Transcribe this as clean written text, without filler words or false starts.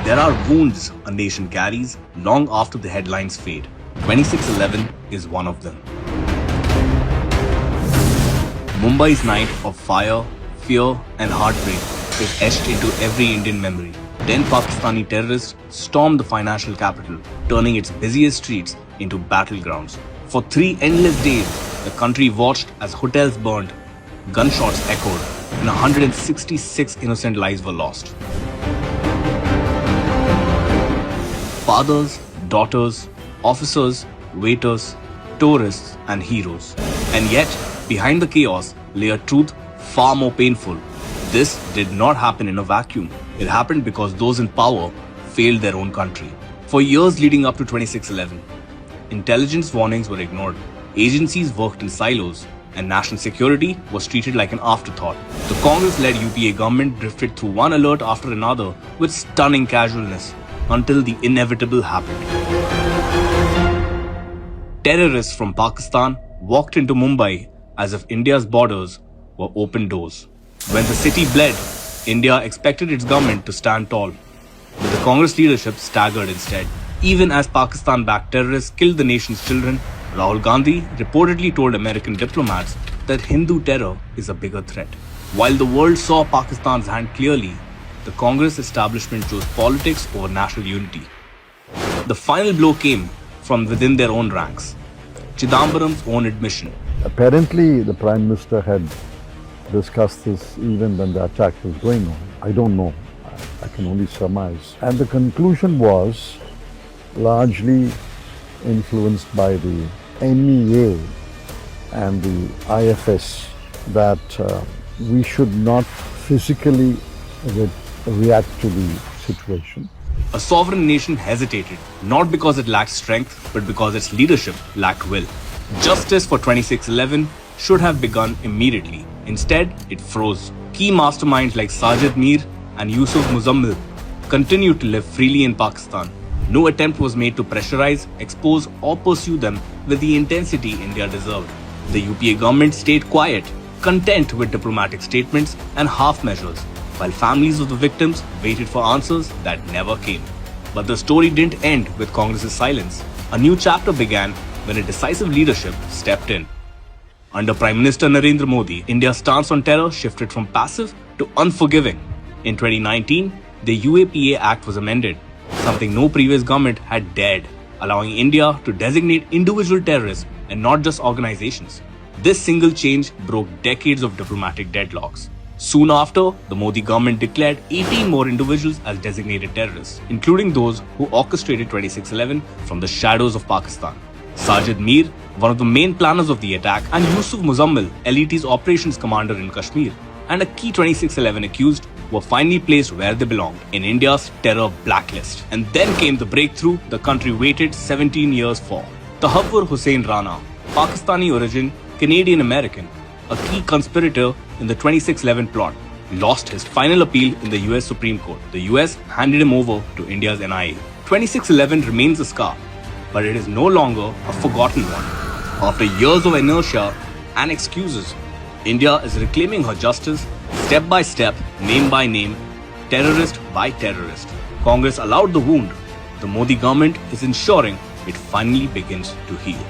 There are wounds a nation carries long after the headlines fade. 26/11 is one of them. Mumbai's night of fire, fear and heartbreak is etched into every Indian memory. 10 Pakistani terrorists stormed the financial capital, turning its busiest streets into battlegrounds. For 3 endless days, the country watched as hotels burned, gunshots echoed, and 166 innocent lives were lost. Fathers, daughters, officers, waiters, tourists, and heroes. And yet, behind the chaos lay a truth far more painful. This did not happen in a vacuum. It happened because those in power failed their own country. For years leading up to 26/11, intelligence warnings were ignored, agencies worked in silos, and national security was treated like an afterthought. The Congress-led UPA government drifted through one alert after another with stunning casualness until the inevitable happened. Terrorists from Pakistan walked into Mumbai as if India's borders were open doors. When the city bled, India expected its government to stand tall, but the Congress leadership staggered instead. Even as Pakistan-backed terrorists killed the nation's children, Rahul Gandhi reportedly told American diplomats that Hindu terror is a bigger threat. While the world saw Pakistan's hand clearly, the Congress establishment chose politics over national unity. The final blow came from within their own ranks. Chidambaram's own admission. Apparently, the Prime Minister had discussed this even when the attack was going on. I don't know. I can only surmise. And the conclusion was largely influenced by the NEA and the IFS that we should not physically react to the situation. A sovereign nation hesitated, not because it lacked strength, but because its leadership lacked will. Justice for 26/11 should have begun immediately. Instead, it froze. Key masterminds like Sajid Mir and Yusuf Muzammil continued to live freely in Pakistan. No attempt was made to pressurize, expose or pursue them with the intensity India deserved. The UPA government stayed quiet, content with diplomatic statements and half measures, while families of the victims waited for answers that never came. But the story didn't end with Congress's silence. A new chapter began when a decisive leadership stepped in. Under Prime Minister Narendra Modi, India's stance on terror shifted from passive to unforgiving. In 2019, the UAPA Act was amended, something no previous government had dared, allowing India to designate individual terrorists and not just organizations. This single change broke decades of diplomatic deadlocks. Soon after, the Modi government declared 18 more individuals as designated terrorists, including those who orchestrated 26/11 from the shadows of Pakistan. Sajid Mir, one of the main planners of the attack, and Yusuf Muzammil, LET's operations commander in Kashmir, and a key 26/11 accused were finally placed where they belonged, in India's terror blacklist. And then came the breakthrough the country waited 17 years for. Tahawwur Hussain Rana, Pakistani origin, Canadian American, a key conspirator in the 26/11 plot, lost his final appeal in the US Supreme Court. The US handed him over to India's NIA. 26/11 remains a scar, but it is no longer a forgotten one. After years of inertia and excuses, India is reclaiming her justice step by step, name by name, terrorist by terrorist. Congress allowed the wound. The Modi government is ensuring it finally begins to heal.